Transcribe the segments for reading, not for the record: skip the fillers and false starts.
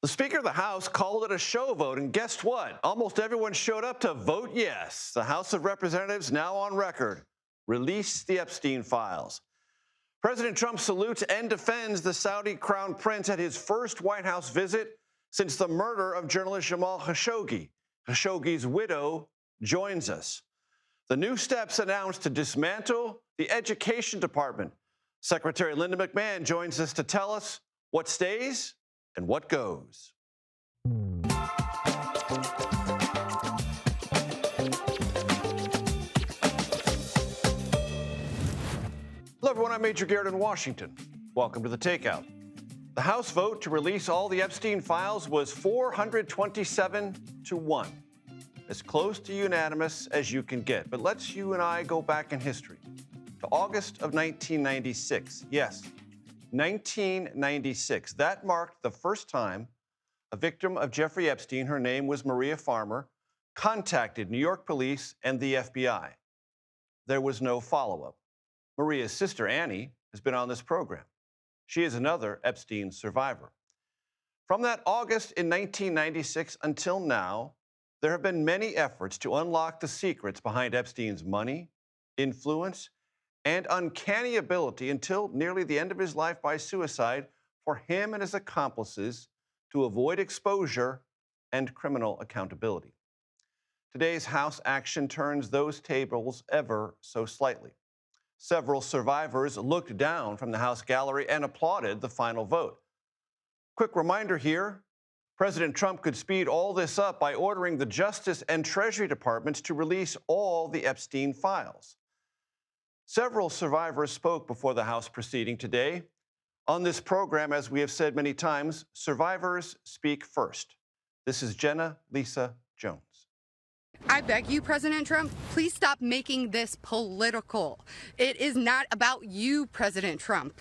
The Speaker of the House called it a show vote, and guess what? Almost everyone showed up to vote yes. The House of Representatives, now on record, released the Epstein files. President Trump salutes and defends the Saudi crown prince at his first White House visit since the murder of journalist Jamal Khashoggi. Khashoggi's widow joins us. The new steps announced to dismantle the Education Department. Secretary Linda McMahon joins us to tell us what stays and what goes. Hello, everyone. I'm Major Garrett in Washington. Welcome to the Takeout. The House vote to release all the Epstein files was 427-1, as close to unanimous as you can get. But let's you and I go back in history to August of 1996. Yes, 1996. That marked the first time a victim of Jeffrey Epstein, her name was Maria Farmer, contacted New York police and the FBI. There was no follow-up. Maria's sister, Annie, has been on this program. She is another Epstein survivor. From that August in 1996 until now, there have been many efforts to unlock the secrets behind Epstein's money, influence, and uncanny ability until nearly the end of his life by suicide for him and his accomplices to avoid exposure and criminal accountability. Today's House action turns those tables ever so slightly. Several survivors looked down from the House gallery and applauded the final vote. Quick reminder here, President Trump could speed all this up by ordering the Justice and Treasury Departments to release all the Epstein files. Several survivors spoke before the House proceeding today. On this program, as we have said many times, survivors speak first. This is Jenna Lisa Jones. I beg you, President Trump, please stop making this political. It is not about you, President Trump.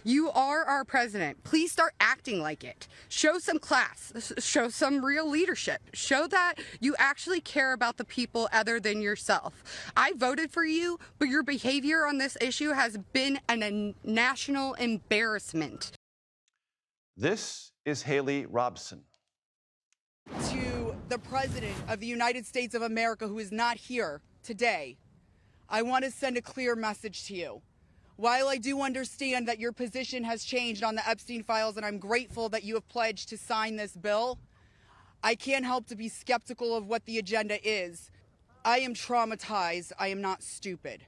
You are our president. Please start acting like it. Show some class. Show some real leadership. Show that you actually care about the people other than yourself. I voted for you, but your behavior on this issue has been a national embarrassment. This is Haley Robson. To the President of the United States of America, who is not here today, I want to send a clear message to you. While I do understand that your position has changed on the Epstein files, and I'm grateful that you have pledged to sign this bill, I can't help to be skeptical of what the agenda is. I am traumatized. I am not stupid.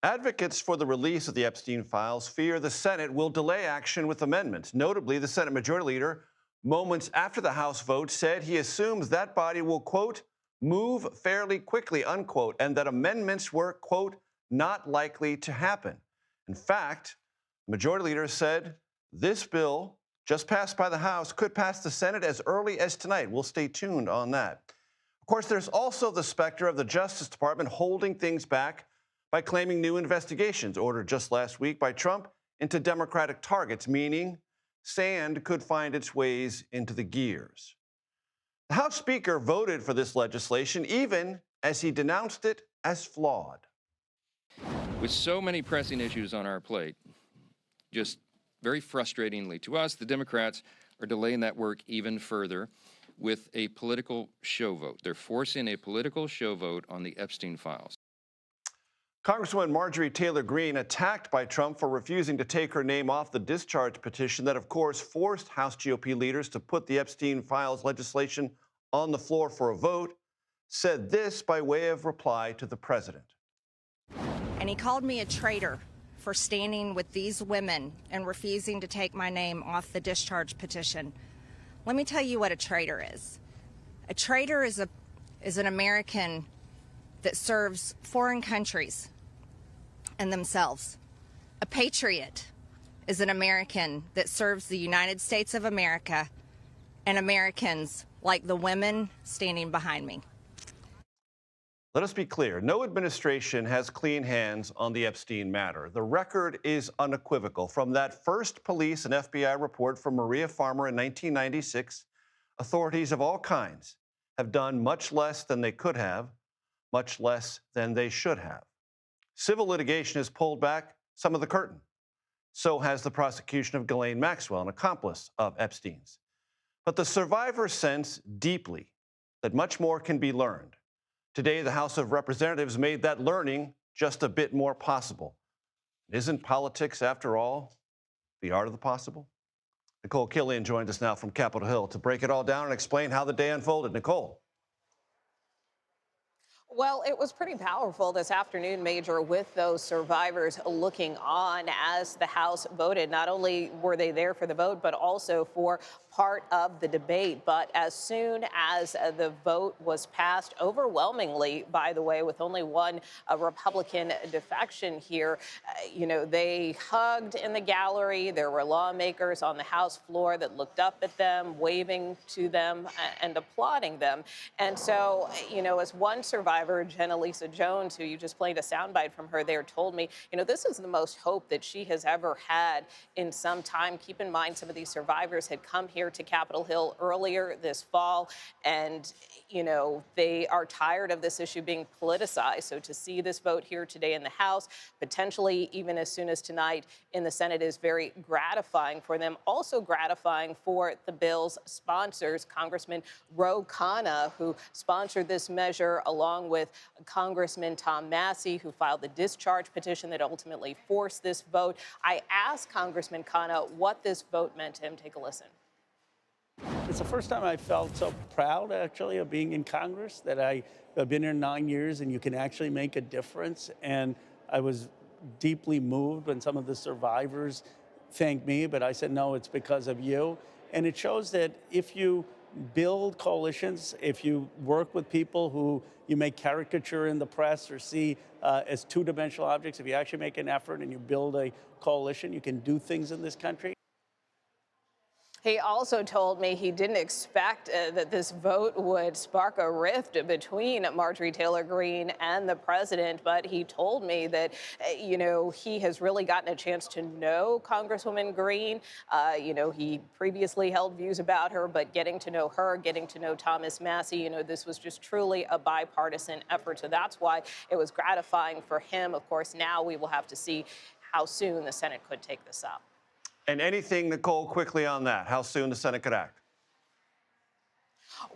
Advocates for the release of the Epstein files fear the Senate will delay action with amendments. Notably, the Senate Majority Leader, moments after the House vote, said he assumes that body will, quote, move fairly quickly, unquote, and that amendments were, quote, not likely to happen. In fact, the Majority Leader said this bill, just passed by the House, could pass the Senate as early as tonight. We'll stay tuned on that. Of course, there's also the specter of the Justice Department holding things back by claiming new investigations ordered just last week by Trump into Democratic targets, meaning sand could find its ways into the gears. The House Speaker voted for this legislation, even as he denounced it as flawed. With so many pressing issues on our plate, just very frustratingly to us, the Democrats are delaying that work even further with a political show vote. They're forcing a political show vote on the Epstein files. Congresswoman Marjorie Taylor Greene, attacked by Trump for refusing to take her name off the discharge petition that, of course, forced House GOP leaders to put the Epstein files legislation on the floor for a vote, said this by way of reply to the president. And he called me a traitor for standing with these women and refusing to take my name off the discharge petition. Let me tell you what a traitor is. A traitor is an American that serves foreign countries and themselves. A patriot is an American that serves the United States of America and Americans like the women standing behind me. Let us be clear. No administration has clean hands on the Epstein matter. The record is unequivocal. From that first police and FBI report from Maria Farmer in 1996, authorities of all kinds have done much less than they could have, much less than they should have. Civil litigation has pulled back some of the curtain. So has the prosecution of Ghislaine Maxwell, an accomplice of Epstein's. But the survivors sense deeply that much more can be learned. Today, the House of Representatives made that learning just a bit more possible. Isn't politics, after all, the art of the possible? Nicole Killian joins us now from Capitol Hill to break it all down and explain how the day unfolded. Nicole. Well, it was pretty powerful this afternoon, Major, with those survivors looking on as the House voted. Not only were they there for the vote, but also for part of the debate. But as soon as the vote was passed, overwhelmingly, by the way, with only one Republican defection here, they hugged in the gallery. There were lawmakers on the House floor that looked up at them, waving to them and applauding them. And so, as one survivor, Jenna Lisa Jones, who you just played a soundbite from her there, told me, this is the most hope that she has ever had in some time. Keep in mind, some of these survivors had come here to Capitol Hill earlier this fall, and, they are tired of this issue being politicized. So to see this vote here today in the House, potentially even as soon as tonight in the Senate, is very gratifying for them. Also gratifying for the bill's sponsors, Congressman Ro Khanna, who sponsored this measure, along with Congressman Tom Massey, who filed the discharge petition that ultimately forced this vote. I asked Congressman Khanna what this vote meant to him. Take a listen. It's the first time I felt so proud, actually, of being in Congress, that I've been here 9 years and you can actually make a difference. And I was deeply moved when some of the survivors thanked me, but I said, no, it's because of you. And it shows that if you build coalitions, if you work with people who you make caricature in the press or see as two-dimensional objects, if you actually make an effort and you build a coalition, you can do things in this country. He also told me he didn't expect that this vote would spark a rift between Marjorie Taylor Greene and the president, but he told me that, he has really gotten a chance to know Congresswoman Greene. He previously held views about her, but getting to know her, getting to know Thomas Massey, this was just truly a bipartisan effort. So that's why it was gratifying for him. Of course, now we will have to see how soon the Senate could take this up. And anything, Nicole, quickly on that, how soon the Senate could act?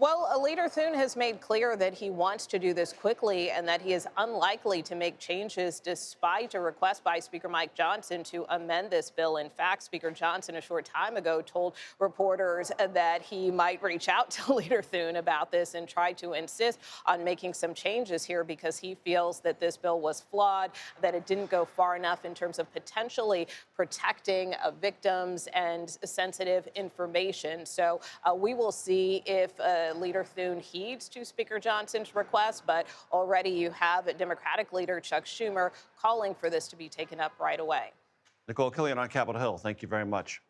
Well, Leader Thune has made clear that he wants to do this quickly and that he is unlikely to make changes despite a request by Speaker Mike Johnson to amend this bill. In fact, Speaker Johnson a short time ago told reporters that he might reach out to Leader Thune about this and try to insist on making some changes here because he feels that this bill was flawed, that it didn't go far enough in terms of potentially protecting victims and sensitive information. So we will see if Leader Thune heeds to Speaker Johnson's request, but already you have Democratic leader Chuck Schumer calling for this to be taken up right away. Nicole Killian on Capitol Hill, thank you very much.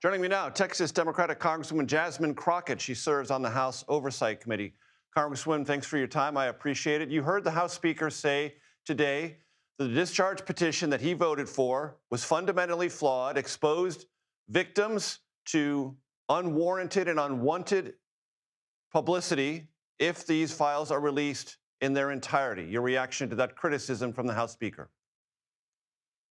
Joining me now, Texas Democratic Congresswoman Jasmine Crockett. She serves on the House Oversight Committee. Congresswoman, thanks for your time. I appreciate it. You heard the House Speaker say today that the discharge petition that he voted for was fundamentally flawed, exposed victims to unwarranted and unwanted publicity if these files are released in their entirety. Your reaction to that criticism from the House Speaker?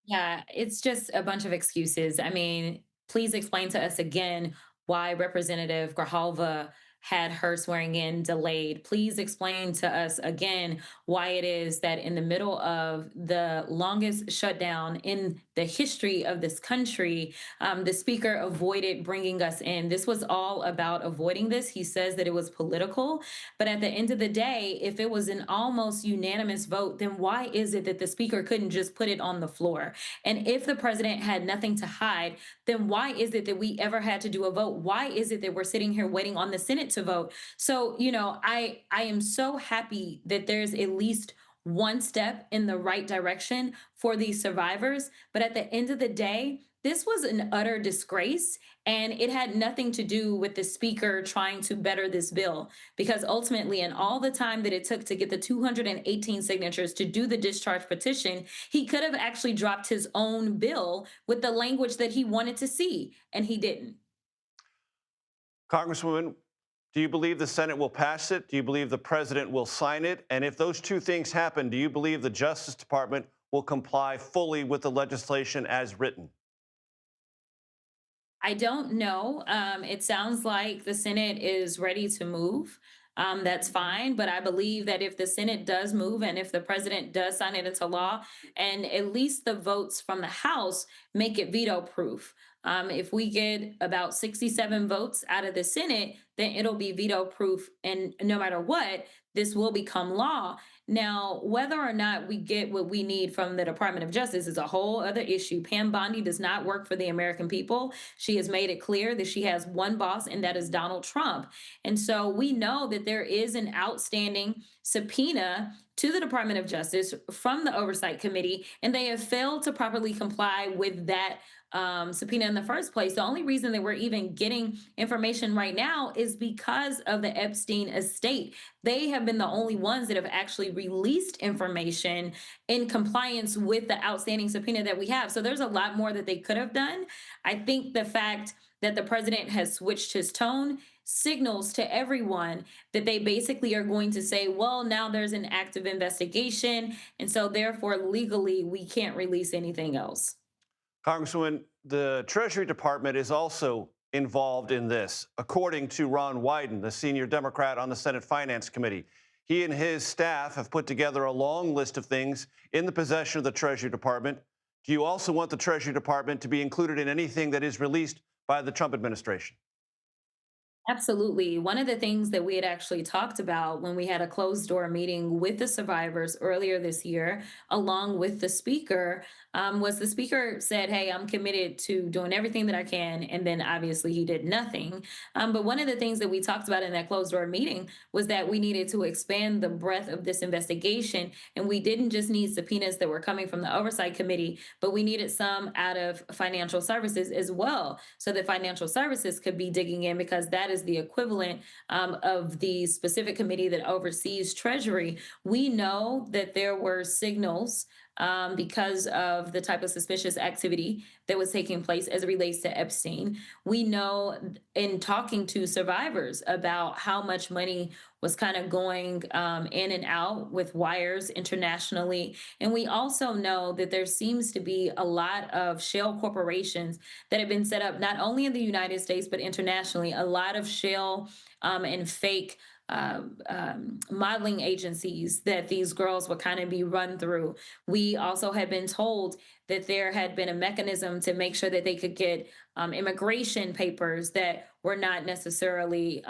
Yeah, it's just a bunch of excuses. I mean, please explain to us again why Representative Grijalva had her swearing in delayed. Please explain to us again why it is that in the middle of the longest shutdown in the history of this country, the speaker avoided bringing us in. This was all about avoiding this. He says that it was political, but at the end of the day, if it was an almost unanimous vote, then why is it that the speaker couldn't just put it on the floor? And if the president had nothing to hide, then why is it that we ever had to do a vote? Why is it that we're sitting here waiting on the Senate to vote? So, I am so happy that there's at least one step in the right direction for these survivors. But at the end of the day, this was an utter disgrace, and it had nothing to do with the speaker trying to better this bill, because ultimately, in all the time that it took to get the 218 signatures to do the discharge petition, he could have actually dropped his own bill with the language that he wanted to see, and he didn't. Congresswoman, do you believe the Senate will pass it? Do you believe the president will sign it? And if those two things happen, do you believe the Justice Department will comply fully with the legislation as written? I don't know. It sounds like the Senate is ready to move. That's fine. But I believe that if the Senate does move and if the president does sign it into law, and at least the votes from the House make it veto proof. If we get about 67 votes out of the Senate, then it'll be veto proof. And no matter what, this will become law. Now, whether or not we get what we need from the Department of Justice is a whole other issue. Pam Bondi does not work for the American people. She has made it clear that she has one boss, and that is Donald Trump. And so we know that there is an outstanding subpoena to the Department of Justice from the Oversight Committee, and they have failed to properly comply with that subpoena in the first place. The only reason that we're even getting information right now is because of the Epstein estate. They have been the only ones that have actually released information in compliance with the outstanding subpoena that we have. So there's a lot more that they could have done. I think the fact that the president has switched his tone signals to everyone that they basically are going to say, well, now there's an active investigation, and so therefore legally we can't release anything else. Congresswoman, the Treasury Department is also involved in this, according to Ron Wyden, the senior Democrat on the Senate Finance Committee. He and his staff have put together a long list of things in the possession of the Treasury Department. Do you also want the Treasury Department to be included in anything that is released by the Trump administration? Absolutely. One of the things that we had actually talked about when we had a closed door meeting with the survivors earlier this year, along with the speaker, was the speaker said, hey, I'm committed to doing everything that I can. And then obviously he did nothing. But one of the things that we talked about in that closed door meeting was that we needed to expand the breadth of this investigation. And we didn't just need subpoenas that were coming from the Oversight Committee, but we needed some out of financial services as well, so that financial services could be digging in, because that is the equivalent of the specific committee that oversees Treasury. We know that there were signals because of the type of suspicious activity that was taking place as it relates to Epstein. We know in talking to survivors about how much money was kind of going in and out with wires internationally. And we also know that there seems to be a lot of shell corporations that have been set up not only in the United States, but internationally, a lot of shell and fake modeling agencies that these girls would kind of be run through. We also had been told that there had been a mechanism to make sure that they could get immigration papers that were not necessarily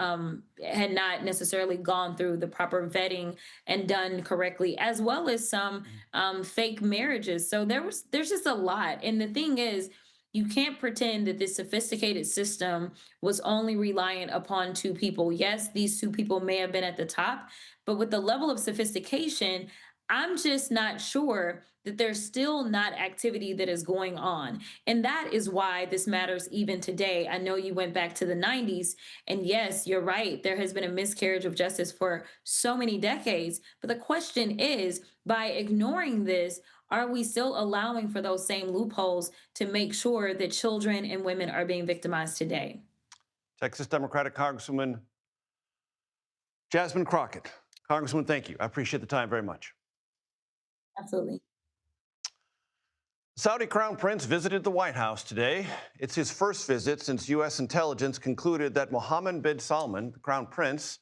had not necessarily gone through the proper vetting and done correctly, as well as some fake marriages. So there's just a lot. And the thing is, you can't pretend that this sophisticated system was only reliant upon two people. Yes, these two people may have been at the top, but with the level of sophistication, I'm just not sure that there's still not activity that is going on. And that is why this matters even today. I know you went back to the 90s, and yes, you're right. There has been a miscarriage of justice for so many decades. But the question is, by ignoring this, are we still allowing for those same loopholes to make sure that children and women are being victimized today? Texas Democratic Congresswoman Jasmine Crockett. Congresswoman, thank you. I appreciate the time very much. Absolutely. Saudi Crown Prince visited the White House today. It's his first visit since U.S. intelligence concluded that Mohammed bin Salman, the Crown Prince,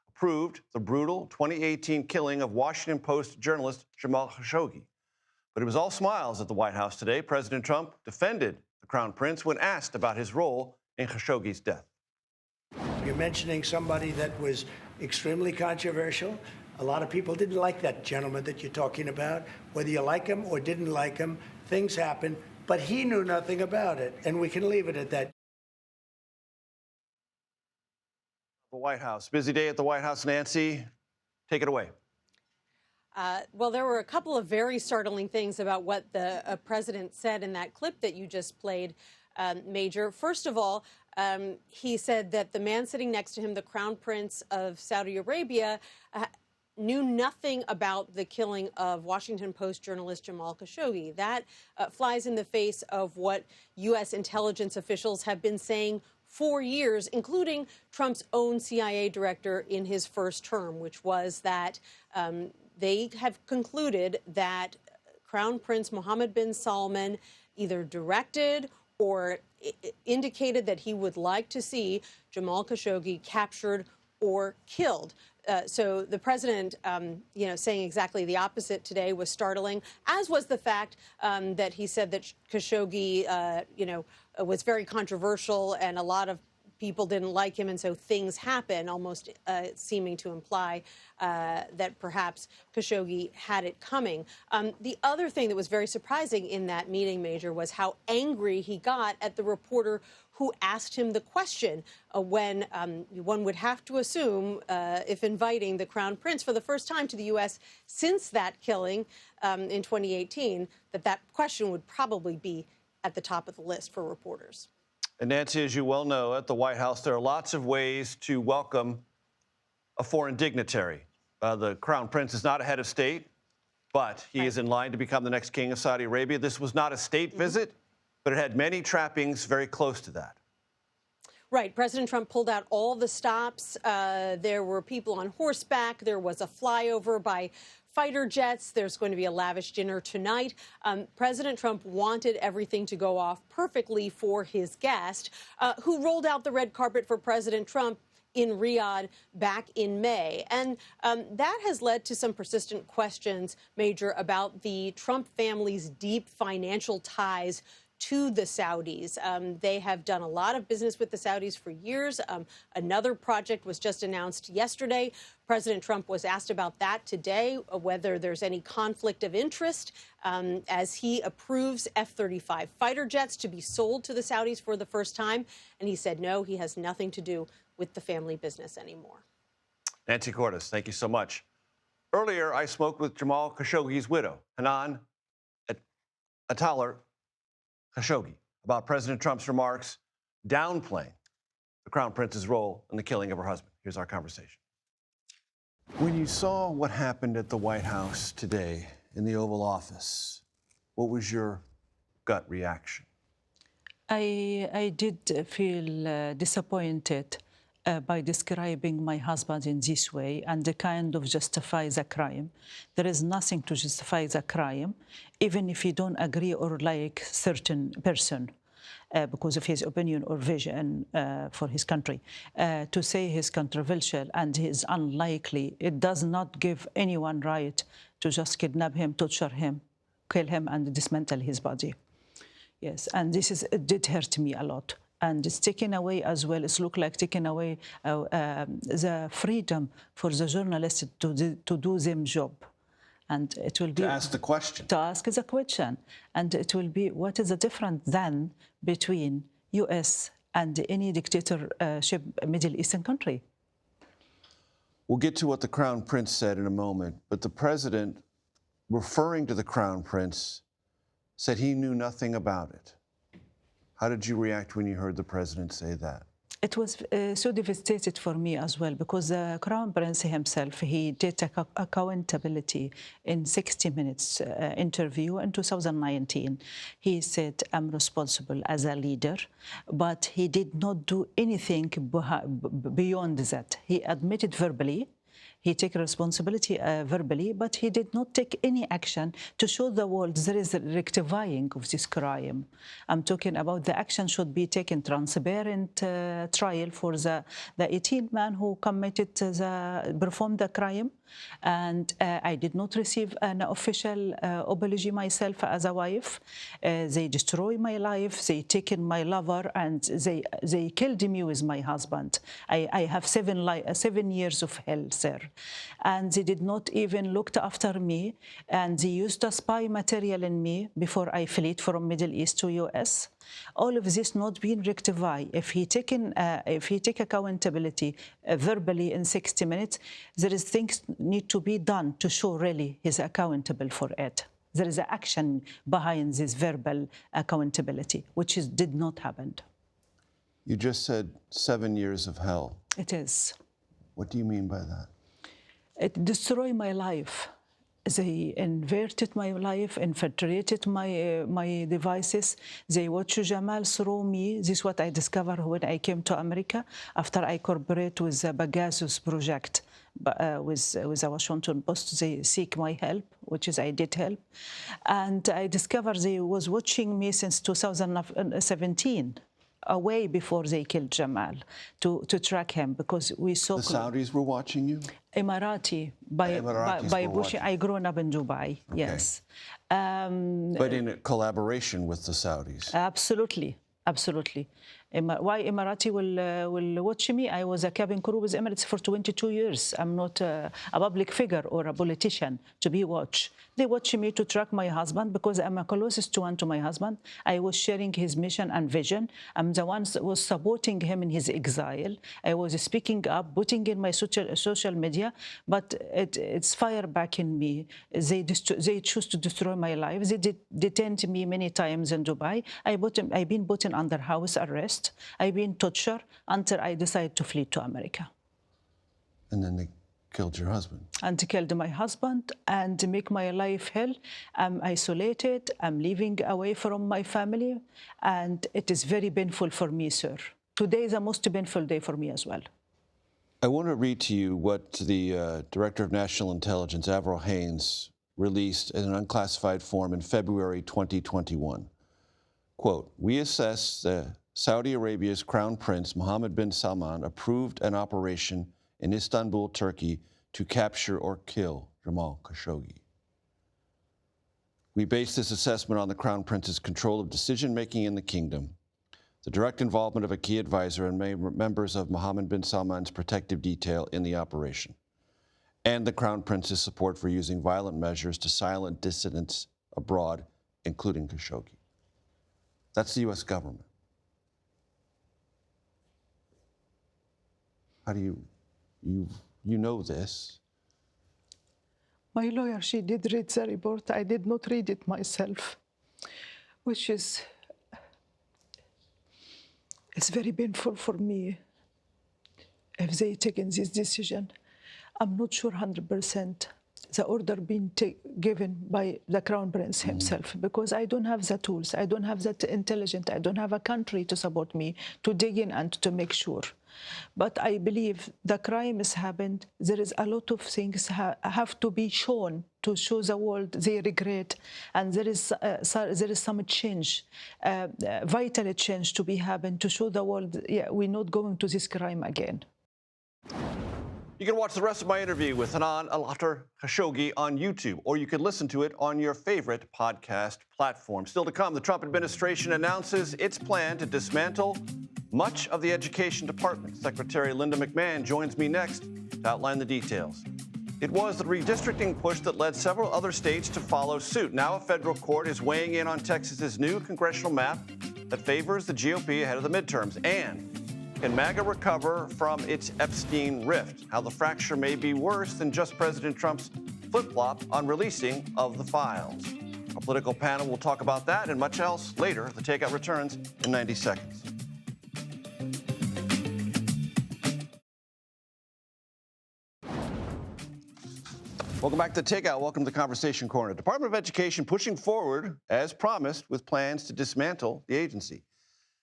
approved the brutal 2018 killing of Washington Post journalist Jamal Khashoggi. But it was all smiles at the White House today. President Trump defended the Crown Prince when asked about his role in Khashoggi's death. You're mentioning somebody that was extremely controversial. A lot of people didn't like that gentleman that you're talking about. Whether you like him or didn't like him, things happen, but he knew nothing about it, and we can leave it at that. The White House. Busy day at the White House. Nancy, take it away. Well, there were a couple of very startling things about what the president said in that clip that you just played, Major. First of all, he said that the man sitting next to him, the Crown Prince of Saudi Arabia, knew nothing about the killing of Washington Post journalist Jamal Khashoggi. That flies in the face of what U.S. intelligence officials have been saying for years, including Trump's own CIA director in his first term, which was that they have concluded that Crown Prince Mohammed bin Salman either directed or indicated that he would like to see Jamal Khashoggi captured or killed. So the president, saying exactly the opposite today was startling, as was the fact that he said that Khashoggi, was very controversial and a lot of people didn't like him, and so things happen, almost seeming to imply that perhaps Khashoggi had it coming. The other thing that was very surprising in that meeting, Major, was how angry he got at the reporter who asked him the question when one would have to assume, if inviting the Crown Prince for the first time to the U.S. since that killing in 2018, that question would probably be at the top of the list for reporters. And Nancy, as you well know, at the White House, there are lots of ways to welcome a foreign dignitary. The Crown Prince is not a head of state, but he is in line to become the next king of Saudi Arabia. This was not a state visit, but it had many trappings very close to that. Right. President Trump pulled out all the stops. There were people on horseback. There was a flyover by fighter jets. There's going to be a lavish dinner tonight. President Trump wanted everything to go off perfectly for his guest, who rolled out the red carpet for President Trump in Riyadh back in May. And that has led to some persistent questions, Major, about the Trump family's deep financial ties to the Saudis. They have done a lot of business with the Saudis for years. Another project was just announced yesterday. President Trump was asked about that today, whether there's any conflict of interest as he approves F-35 fighter jets to be sold to the Saudis for the first time. And he said, no, he has nothing to do with the family business anymore. Nancy Cordes, thank you so much. Earlier, I spoke with Jamal Khashoggi's widow, Hanan Atalar Khashoggi, about President Trump's remarks downplaying the Crown Prince's role in the killing of her husband. Here's our conversation. When you saw what happened at the White House today in the Oval Office, what was your gut reaction? I did feel disappointed by describing my husband in this way and kind of justify the crime. There is nothing to justify the crime, even if you don't agree or like certain person because of his opinion or vision for his country. To say he's controversial and he's unlikely, it does not give anyone right to just kidnap him, torture him, kill him, and dismantle his body. Yes, and it did hurt me a lot. And it's taken away as well. It's looked like taking away the freedom for the journalists to do their job. And it will be... To ask the question. To ask the question. And it will be, what is the difference then between U.S. and any dictatorship Middle Eastern country? We'll get to what the Crown Prince said in a moment, but the president, referring to the Crown Prince, said he knew nothing about it. How did you react when you heard the president say that? It was so devastated for me as well, because the Crown Prince himself, he did accountability in 60 Minutes interview in 2019. He said, I'm responsible as a leader, but he did not do anything beyond that. He admitted verbally. He took responsibility verbally, but he did not take any action to show the world there is a rectifying of this crime. I'm talking about the action should be taken, transparent trial for the 18 man who performed the crime. And I did not receive an official apology myself as a wife. They destroyed my life, they taken my lover, and they killed me with my husband. I have 7 years of hell, sir. And they did not even look after me, and they used the spy material in me before I fled from Middle East to US. All of this not being rectified. If he take accountability verbally in 60 minutes, there is things need to be done to show really he's accountable for it. There is an action behind this verbal accountability, which did not happen. You just said 7 years of hell. It is. What do you mean by that? It destroyed my life. They inverted my life, infiltrated my devices. They watched Jamal through me. This is what I discovered when I came to America after I cooperated with the Pegasus project with the Washington Post. They seek my help, which is I did help. And I discovered they was watching me since 2017. away before they killed Jamal to track him because we saw... The Saudis were watching you? Emirati, Emiratis by were Bush. watching. I grew up in Dubai, yes. But in collaboration with the Saudis? Absolutely, absolutely. Why Emirati will watch me? I was a cabin crew with Emirates for 22 years. I'm not a public figure or a politician to be watched. They watch me to track my husband because I'm a closest one to my husband. I was sharing his mission and vision. I'm the one that was supporting him in his exile. I was speaking up, putting in my social media, but it's fire back in me. They choose to destroy my life. They detained me many times in Dubai. I've been put in under house arrest. I've been tortured until I decided to flee to America. And then they killed your husband? And killed my husband and make my life hell. I'm isolated. I'm living away from my family. And it is very painful for me, sir. Today is the most painful day for me as well. I want to read to you what the Director of National Intelligence, Avril Haines, released in an unclassified form in February 2021. Quote, we assess the Saudi Arabia's Crown Prince, Mohammed bin Salman, approved an operation in Istanbul, Turkey, to capture or kill Jamal Khashoggi. We base this assessment on the Crown Prince's control of decision-making in the kingdom, the direct involvement of a key advisor and members of Mohammed bin Salman's protective detail in the operation, and the Crown Prince's support for using violent measures to silence dissidents abroad, including Khashoggi. That's the U.S. government. How do you know this? My lawyer, she did read the report. I did not read it myself, which is, it's very painful for me if they taken this decision. I'm not sure 100% the order being given by the Crown Prince himself, because I don't have the tools, I don't have that intelligence, I don't have a country to support me to dig in and to make sure. But I believe the crime has happened. There is a lot of things have to be shown to show the world they regret, and there is some change, vital change to be happened to show the world, yeah, we're not going to this crime again. You can watch the rest of my interview with Hanan Khashoggi on YouTube, or you can listen to it on your favorite podcast platform. Still to come, the Trump administration announces its plan to dismantle much of the education department. Secretary Linda McMahon joins me next to outline the details. It was the redistricting push that led several other states to follow suit. Now a federal court is weighing in on Texas's new congressional map that favors the GOP ahead of the midterms. And can MAGA recover from its Epstein rift? How the fracture may be worse than just President Trump's flip-flop on releasing of the files. Our political panel will talk about that and much else later. The Takeout returns in 90 seconds. Welcome back to Takeout. Welcome to the Conversation Corner. Department of Education pushing forward, as promised, with plans to dismantle the agency.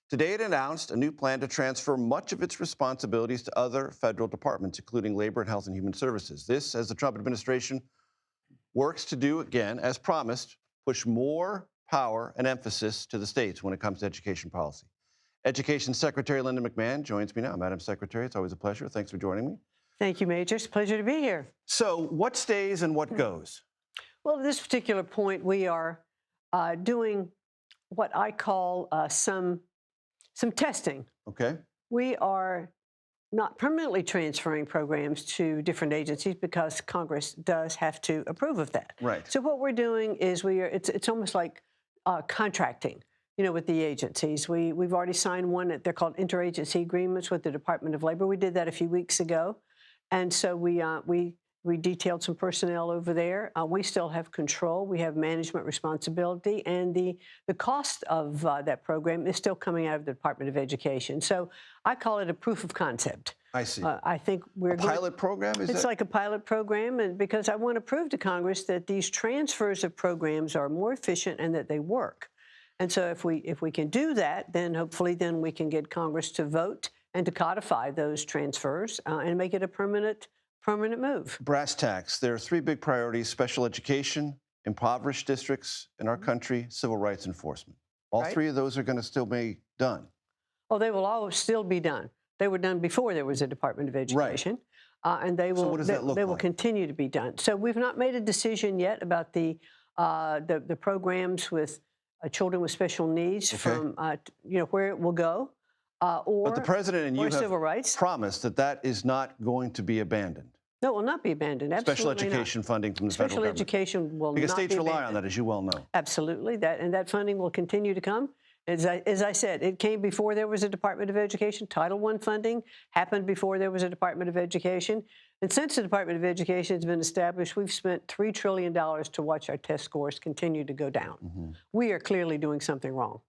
Today, it announced a new plan to transfer much of its responsibilities to other federal departments, including Labor and Health and Human Services. This, as the Trump administration works to do, again, as promised, push more power and emphasis to the states when it comes to education policy. Education Secretary Linda McMahon joins me now. Madam Secretary, it's always a pleasure. Thanks for joining me. Thank you, Major. It's a pleasure to be here. So what stays and what goes? Well, at this particular point, we are doing what I call some testing. Okay. We are not permanently transferring programs to different agencies because Congress does have to approve of that. Right. So what we're doing is it's almost like contracting, you know, with the agencies. We've already signed one. They're called interagency agreements with the Department of Labor. We did that a few weeks ago. And so we detailed some personnel over there. We still have control. We have management responsibility. And the cost of that program is still coming out of the Department of Education. So I call it a proof of concept. I see. I think we're a pilot program? It's like a pilot program, and because I want to prove to Congress that these transfers of programs are more efficient and that they work. And so if we can do that, then hopefully then we can get Congress to vote and to codify those transfers and make it a permanent move. Brass tacks. There are three big priorities: special education, impoverished districts in our country, civil rights enforcement. All three of those are going to still be done. Oh, they will all still be done. They were done before there was a Department of Education. And they will, what does that look they will like? continue to be done. So we've not made a decision yet about the programs with children with special needs from, where it will go. But the president and you have civil rights. promised that that is not going to be abandoned. No, it will not be abandoned. Absolutely Special education funding from the federal government. Special education will because not be states rely abandoned. on that, as you well know. Absolutely, that funding will continue to come. As I said, it came before there was a Department of Education. Title I funding happened before there was a Department of Education. And since the Department of Education has been established, we've spent $3 trillion to watch our test scores continue to go down. We are clearly doing something wrong.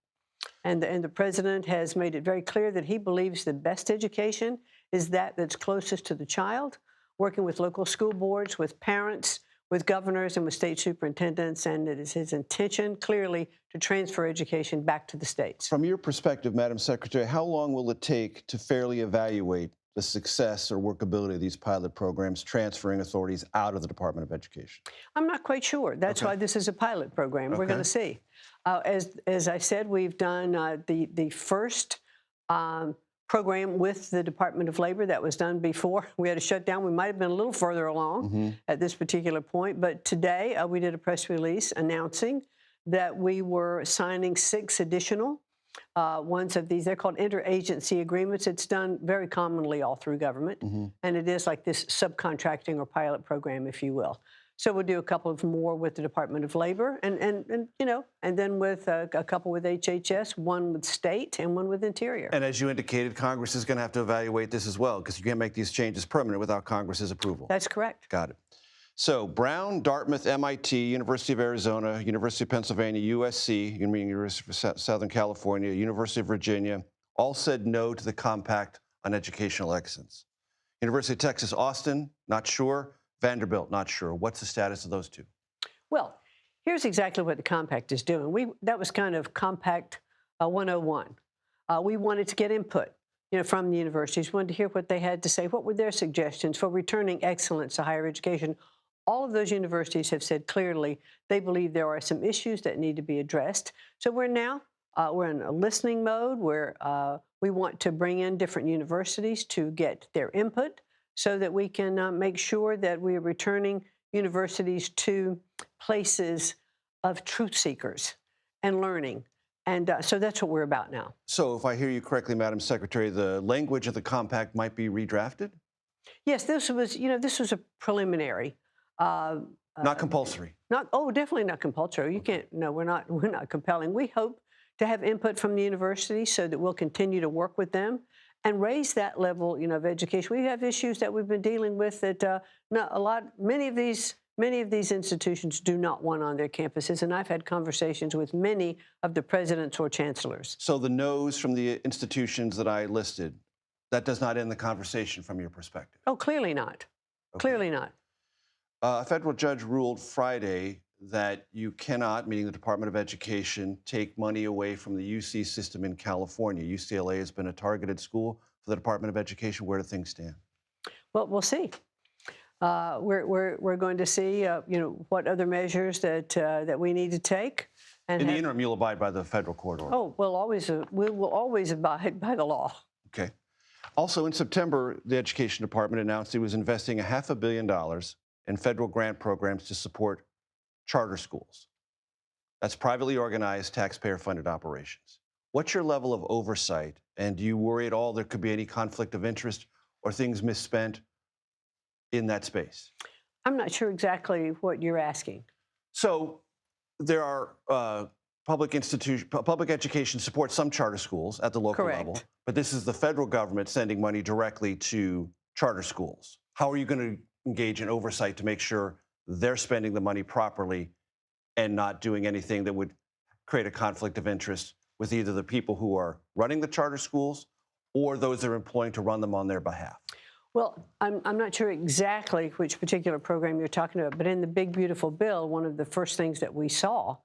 And the president has made it very clear that he believes the best education is that's closest to the child, working with local school boards, with parents, with governors, and with state superintendents. And it is his intention, clearly, to transfer education back to the states. From your perspective, Madam Secretary, how long will it take to fairly evaluate the success or workability of these pilot programs, transferring authorities out of the Department of Education? I'm not quite sure. That's why this is a pilot program. We're going to see. As I said, we've done the first program with the Department of Labor. That was done before we had a shutdown. We might have been a little further along at this particular point. But today we did a press release announcing that we were signing 6 additional ones of these. They're called interagency agreements. It's done very commonly all through government. And it is like this subcontracting or pilot program, if you will. So we'll do a couple of more with the Department of Labor, and then with a couple with HHS, one with state, and one with Interior. And as you indicated, Congress is going to have to evaluate this as well, because you can't make these changes permanent without Congress's approval. That's correct. Got it. So Brown, Dartmouth, MIT, University of Arizona, University of Pennsylvania, USC, University of Southern California, University of Virginia, all said no to the compact on educational excellence. University of Texas, Austin, not sure. Vanderbilt, not sure. What's the status of those 2? Well, here's exactly what the compact is doing. That was kind of Compact 101. We wanted to get input, from the universities. We wanted to hear what they had to say. What were their suggestions for returning excellence to higher education? All of those universities have said clearly they believe there are some issues that need to be addressed. So we're now we're in a listening mode where we want to bring in different universities to get their input, so that we can make sure that we are returning universities to places of truth seekers and learning. And so that's what we're about now. So if I hear you correctly, Madam Secretary, the language of the compact might be redrafted? Yes, this was a preliminary. Not compulsory? Definitely not compulsory. You can't, no, we're not compelling. We hope to have input from the university so that we'll continue to work with them and raise that level, of education. We have issues that we've been dealing with that many of these institutions do not want on their campuses, and I've had conversations with many of the presidents or chancellors. So the no's from the institutions that I listed, that does not end the conversation from your perspective? Oh, clearly not. Okay. Clearly not. A federal judge ruled Friday that you cannot, meaning the Department of Education, take money away from the UC system in California. UCLA has been a targeted school for the Department of Education. Where do things stand? Well, we'll see. We're going to see, what other measures that we need to take. And in the interim, you'll abide by the federal court order. Oh, we will always abide by the law. Okay. Also, in September, the Education Department announced it was investing $500 million in federal grant programs to support charter schools. That's privately organized, taxpayer-funded operations. What's your level of oversight, and do you worry at all there could be any conflict of interest or things misspent in that space? I'm not sure exactly what you're asking. So there are public education supports some charter schools at the local level, but this is the federal government sending money directly to charter schools. How are you going to engage in oversight to make sure they're spending the money properly and not doing anything that would create a conflict of interest with either the people who are running the charter schools or those they're employing to run them on their behalf? Well, I'm not sure exactly which particular program you're talking about, but in the Big Beautiful Bill, one of the first things that we saw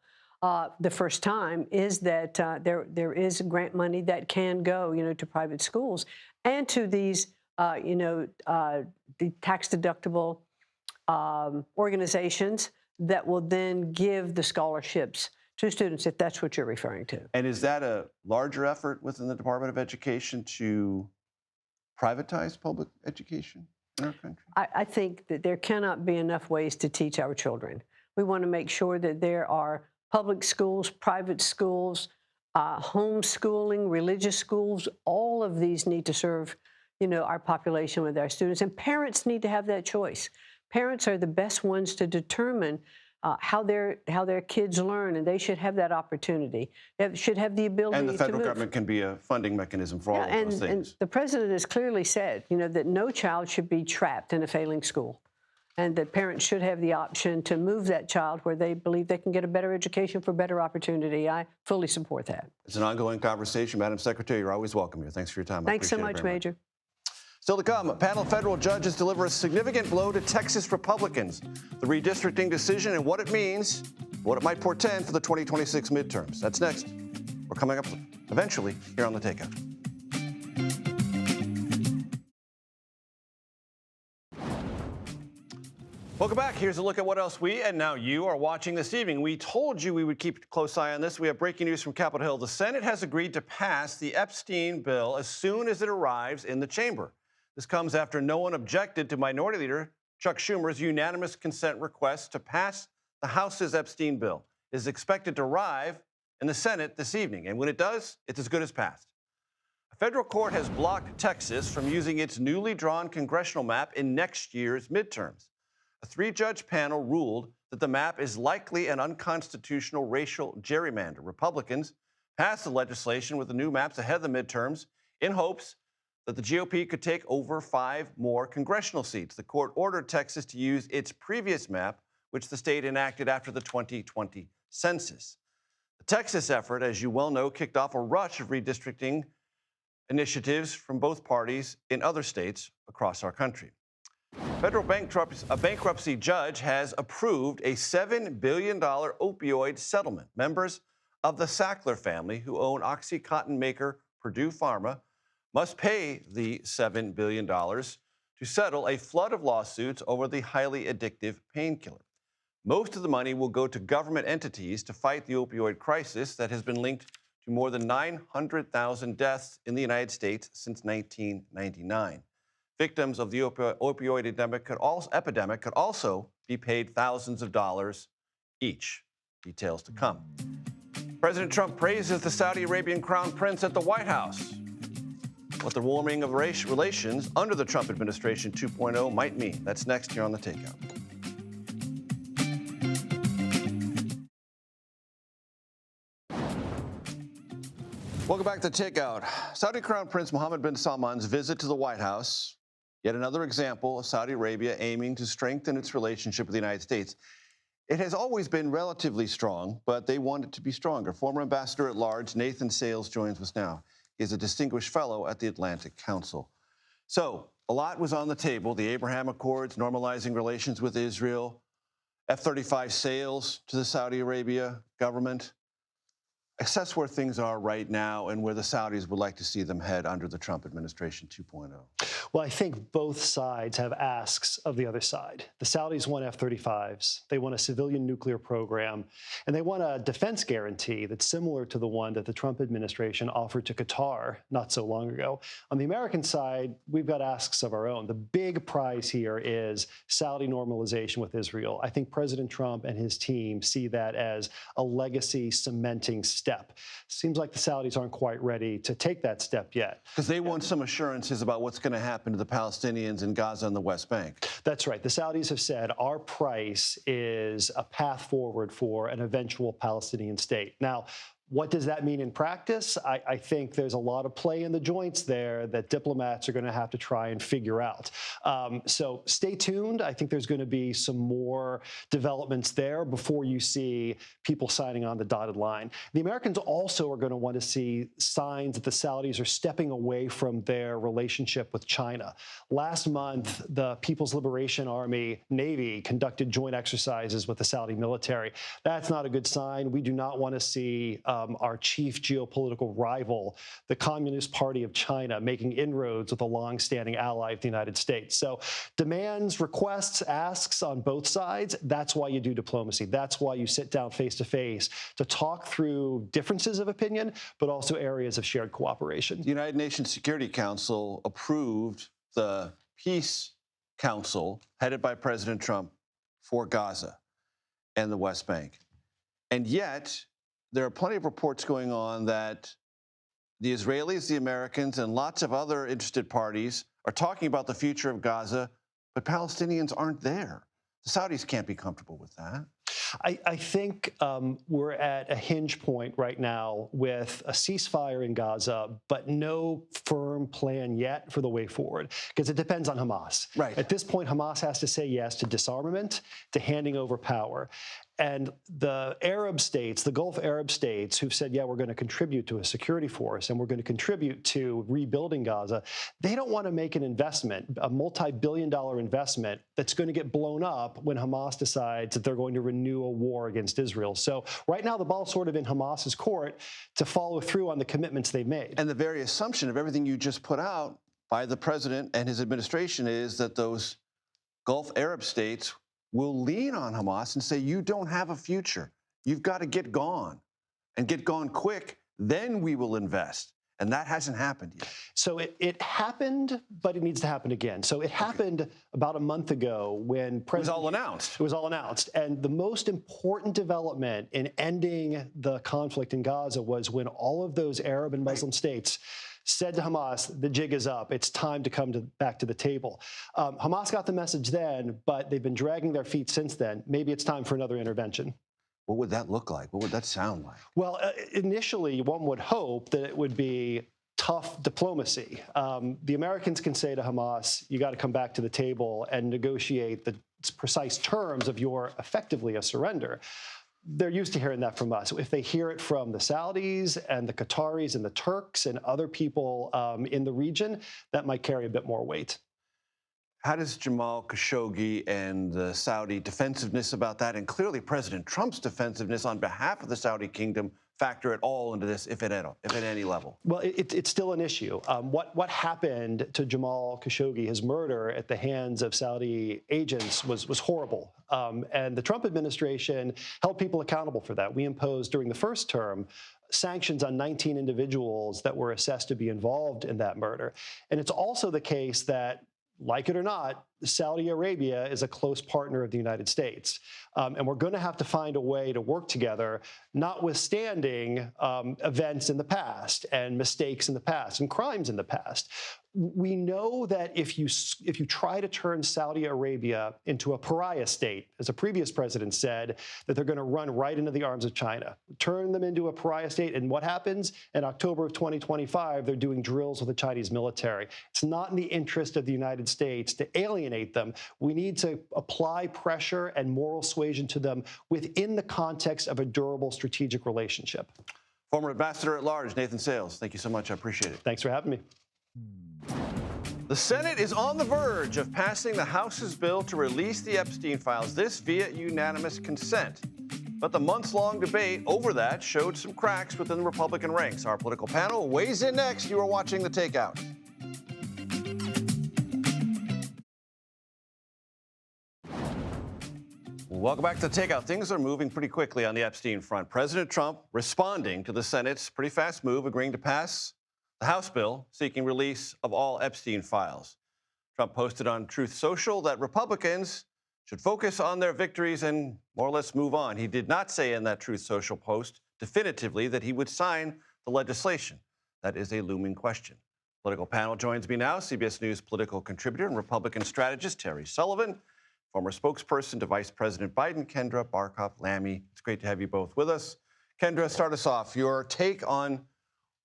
the first time is that there is grant money that can go, to private schools and to these, the tax-deductible organizations that will then give the scholarships to students, if that's what you're referring to. And is that a larger effort within the Department of Education to privatize public education in our country? I think that there cannot be enough ways to teach our children. We want to make sure that there are public schools, private schools, homeschooling, religious schools. All of these need to serve, our population with our students. And parents need to have that choice. Parents are the best ones to determine how their kids learn, and they should have that opportunity. They should have the ability to move. And the federal government can be a funding mechanism for all of those things. And the president has clearly said, that no child should be trapped in a failing school, and that parents should have the option to move that child where they believe they can get a better education for better opportunity. I fully support that. It's an ongoing conversation. Madam Secretary, you're always welcome here. Thanks for your time. Thanks so much, Major. Still to come, a panel of federal judges deliver a significant blow to Texas Republicans. The redistricting decision and what it means, what it might portend for the 2026 midterms. That's next. We're coming up eventually here on The Takeout. Welcome back. Here's a look at what else we and now you are watching this evening. We told you we would keep a close eye on this. We have breaking news from Capitol Hill. The Senate has agreed to pass the Epstein bill as soon as it arrives in the chamber. This comes after no one objected to Minority Leader Chuck Schumer's unanimous consent request to pass the House's Epstein bill. It is expected to arrive in the Senate this evening, and when it does, it's as good as passed. A federal court has blocked Texas from using its newly drawn congressional map in next year's midterms. A three-judge panel ruled that the map is likely an unconstitutional racial gerrymander. Republicans passed the legislation with the new maps ahead of the midterms in hopes that the GOP could take over 5 more congressional seats. The court ordered Texas to use its previous map, which the state enacted after the 2020 census. The Texas effort, as you well know, kicked off a rush of redistricting initiatives from both parties in other states across our country. A bankruptcy judge has approved a $7 billion opioid settlement. Members of the Sackler family, who own OxyContin maker Purdue Pharma, must pay the $7 billion to settle a flood of lawsuits over the highly addictive painkiller. Most of the money will go to government entities to fight the opioid crisis that has been linked to more than 900,000 deaths in the United States since 1999. Victims of the opioid epidemic could also be paid thousands of dollars each. Details to come. President Trump praises the Saudi Arabian crown prince at the White House. What the warming of relations under the Trump administration 2.0 might mean. That's next here on The Takeout. Welcome back to Takeout. Saudi Crown Prince Mohammed bin Salman's visit to the White House, yet another example of Saudi Arabia aiming to strengthen its relationship with the United States. It has always been relatively strong, but they want it to be stronger. Former Ambassador at Large Nathan Sales joins us now. He is a distinguished fellow at the Atlantic Council. So, a lot was on the table. The Abraham Accords, normalizing relations with Israel, F-35 sales to the Saudi Arabia government. Assess where things are right now and where the Saudis would like to see them head under the Trump administration 2.0. Well, I think both sides have asks of the other side. The Saudis want F-35s, they want a civilian nuclear program, and they want a defense guarantee that's similar to the one that the Trump administration offered to Qatar not so long ago. On the American side, we've got asks of our own. The big prize here is Saudi normalization with Israel. I think President Trump and his team see that as a legacy cementing step. Seems like the Saudis aren't quite ready to take that step yet. Because they want some assurances about what's going to happen to the Palestinians in Gaza and the West Bank. That's right. The Saudis have said our price is a path forward for an eventual Palestinian state. Now, what does that mean in practice? I think there's a lot of play in the joints there that diplomats are going to have to try and figure out. So stay tuned. I think there's going to be some more developments there before you see people signing on the dotted line. The Americans also are going to want to see signs that the Saudis are stepping away from their relationship with China. Last month, the People's Liberation Army Navy conducted joint exercises with the Saudi military. That's not a good sign. We do not want to see our chief geopolitical rival, the Communist Party of China, making inroads with a longstanding ally of the United States. So demands, requests, asks on both sides, that's why you do diplomacy. That's why you sit down face to face to talk through differences of opinion, but also areas of shared cooperation. The United Nations Security Council approved the Peace Council headed by President Trump for Gaza and the West Bank. And yet, there are plenty of reports going on that the Israelis, the Americans, and lots of other interested parties are talking about the future of Gaza, but Palestinians aren't there. The Saudis can't be comfortable with that. I think we're at a hinge point right now with a ceasefire in Gaza, but no firm plan yet for the way forward, because it depends on Hamas. Right. At this point, Hamas has to say yes to disarmament, to handing over power. And the Arab states, the Gulf Arab states, who've said, yeah, we're going to contribute to a security force and we're going to contribute to rebuilding Gaza, they don't want to make an investment, a multi-billion-dollar investment that's going to get blown up when Hamas decides that they're going to renew a war against Israel. So right now, the ball's sort of in Hamas's court to follow through on the commitments they've made. And the very assumption of everything you just put out by the president and his administration is that those Gulf Arab states will lean on Hamas and say, you don't have a future. You've got to get gone and get gone quick. Then we will invest. And that hasn't happened yet. So it happened, but it needs to happen again. So it happened about a month ago when President... It was all announced. It was all announced. And the most important development in ending the conflict in Gaza was when all of those Arab and Muslim states said to Hamas, the jig is up. It's time to come back to the table. Hamas got the message then, but they've been dragging their feet since then. Maybe it's time for another intervention. What would that look like? What would that sound like? Well, initially, one would hope that it would be tough diplomacy. The Americans can say to Hamas, you got to come back to the table and negotiate the precise terms of your effectively a surrender. They're used to hearing that from us. If they hear it from the Saudis and the Qataris and the Turks and other people in the region, that might carry a bit more weight. How does Jamal Khashoggi and the Saudi defensiveness about that, and clearly President Trump's defensiveness on behalf of the Saudi kingdom, factor at all into this, if at any level? Well, it's still an issue. What happened to Jamal Khashoggi, his murder at the hands of Saudi agents, was horrible. And the Trump administration held people accountable for that. We imposed during the first term sanctions on 19 individuals that were assessed to be involved in that murder. And it's also the case that, like it or not, Saudi Arabia is a close partner of the United States. And we're going to have to find a way to work together, notwithstanding events in the past and mistakes in the past and crimes in the past. We know that if you try to turn Saudi Arabia into a pariah state, as a previous president said, that they're going to run right into the arms of China, turn them into a pariah state. And what happens? In October of 2025, they're doing drills with the Chinese military. It's not in the interest of the United States to alienate them. We need to apply pressure and moral suasion to them within the context of a durable strategic relationship. Former Ambassador at Large, Nathan Sales, thank you so much. I appreciate it. Thanks for having me. The Senate is on the verge of passing the House's bill to release the Epstein files, this via unanimous consent. But the months-long debate over that showed some cracks within the Republican ranks. Our political panel weighs in next. You are watching The Takeout. Welcome back to The Takeout. Things are moving pretty quickly on the Epstein front. President Trump responding to the Senate's pretty fast move, agreeing to pass the House bill seeking release of all Epstein files. Trump posted on Truth Social that Republicans should focus on their victories and more or less move on. He did not say in that Truth Social post definitively that he would sign the legislation. That is a looming question. Political panel joins me now, CBS News political contributor and Republican strategist Terry Sullivan, former spokesperson to Vice President Biden, Kendra Barkov-Lammy. It's great to have you both with us. Kendra, start us off. Your take on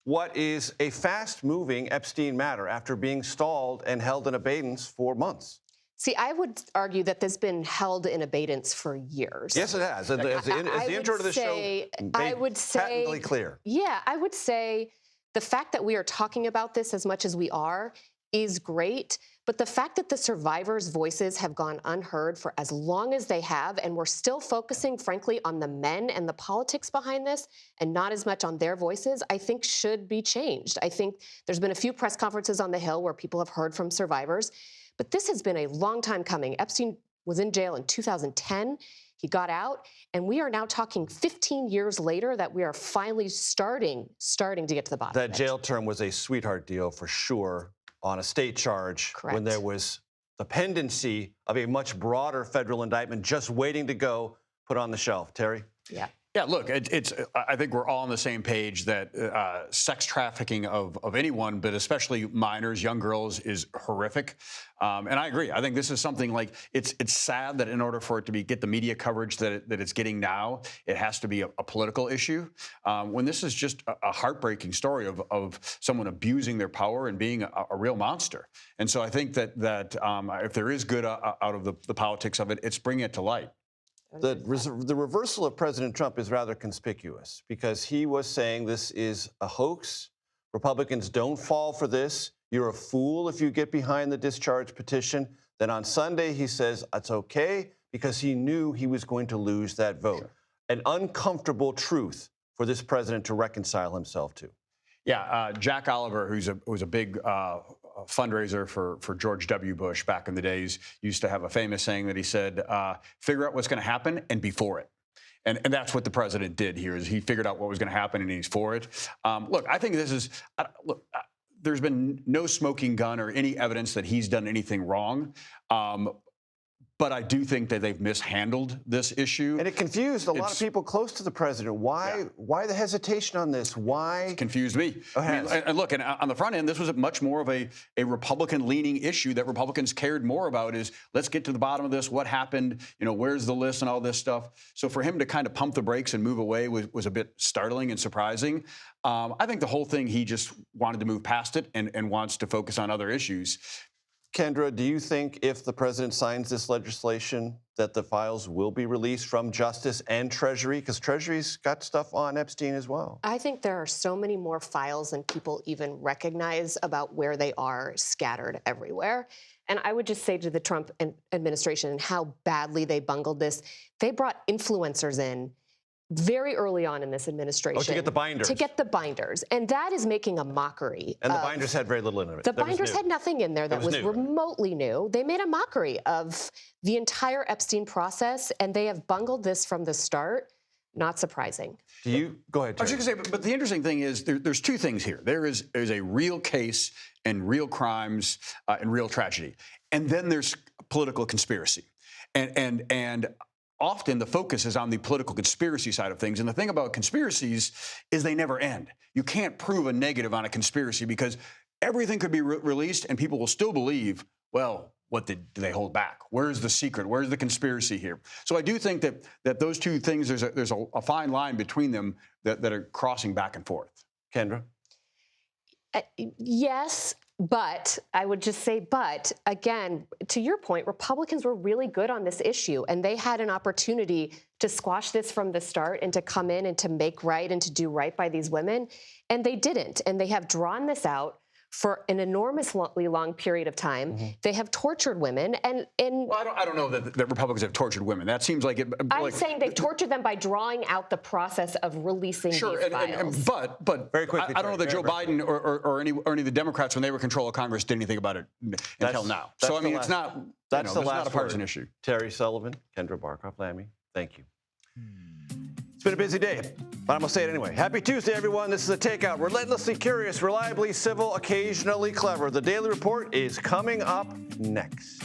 what is a fast-moving Epstein matter after being stalled and held in abeyance for months. See, I would argue that this has been held in abeyance for years. Yes, it has. As the intro to the show made patently clear. Yeah, I would say the fact that we are talking about this as much as we are is great. But the fact that the survivors' voices have gone unheard for as long as they have, and we're still focusing, frankly, on the men and the politics behind this and not as much on their voices, I think should be changed. I think there's been a few press conferences on the Hill where people have heard from survivors, but this has been a long time coming. Epstein was in jail in 2010. He got out, and we are now talking 15 years later that we are finally starting to get to the bottom of it. That jail term was a sweetheart deal for sure on a state charge. Correct. When there was the pendency of a much broader federal indictment just waiting to go put on the shelf. Terry? Yeah. Yeah, look, I think we're all on the same page that sex trafficking of anyone, but especially minors, young girls, is horrific. And I agree. I think this is something like it's sad that in order for it to get the media coverage that it's getting now, it has to be a political issue. When this is just a heartbreaking story of someone abusing their power and being a real monster. And so I think that if there is good out of the politics of it, it's bringing it to light. The reversal of President Trump is rather conspicuous because he was saying this is a hoax. Republicans don't fall for this. You're a fool if you get behind the discharge petition. Then on Sunday, he says it's okay because he knew he was going to lose that vote. Sure. An uncomfortable truth for this president to reconcile himself to. Yeah, Jack Oliver, who's a big fundraiser for George W. Bush back in the days, used to have a famous saying that he said, figure out what's going to happen and be for it. And that's what the president did here, is he figured out what was going to happen and he's for it. Look, I think this is, there's been no smoking gun or any evidence that he's done anything wrong. But I do think that they've mishandled this issue. And it confused a lot of people close to the president. Why the hesitation on this? Why? It confused me. And look, and on the front end, this was much more of a Republican-leaning issue that Republicans cared more about is, let's get to the bottom of this. What happened? Where's the list and all this stuff? So for him to kind of pump the brakes and move away was a bit startling and surprising. I think the whole thing, he just wanted to move past it and wants to focus on other issues. Kendra, do you think if the president signs this legislation that the files will be released from Justice and Treasury? Because Treasury's got stuff on Epstein as well. I think there are so many more files than people even recognize about where they are scattered everywhere. And I would just say to the Trump administration how badly they bungled this. They brought influencers in very early on in this administration. Oh, to get the binders. To get the binders. And that is making a mockery. And the binders had very little in it. The binders had nothing in there that was remotely new. They made a mockery of the entire Epstein process, and they have bungled this from the start. Not surprising. Go ahead, Terry. I was just going to say, but the interesting thing is there's two things here. There is a real case and real crimes and real tragedy. And then there's political conspiracy. And often the focus is on the political conspiracy side of things. And the thing about conspiracies is they never end. You can't prove a negative on a conspiracy because everything could be released and people will still believe, well, what do they hold back? Where's the secret? Where's the conspiracy here? So I do think that those two things, there's a fine line between them that are crossing back and forth. Kendra? Yes. But I would just say, but again, to your point, Republicans were really good on this issue, and they had an opportunity to squash this from the start and to come in and to make right and to do right by these women. And they didn't. And they have drawn this out for an enormously long period of time. Mm-hmm. They have tortured women. Well, I don't know that Republicans have tortured women. That seems like it. I'm saying they've tortured them by drawing out the process of releasing these files. But very quickly, I don't know that Joe Biden or any of the Democrats, when they were in control of Congress, did anything about it until now. So, I mean, it's not, that's not a partisan issue. Terry Sullivan, Kendra Barkoff-Lammy, thank you. It's been a busy day, but I'm going to say it anyway. Happy Tuesday, everyone. This is a Takeout. Relentlessly curious, reliably civil, occasionally clever. The Daily Report is coming up next.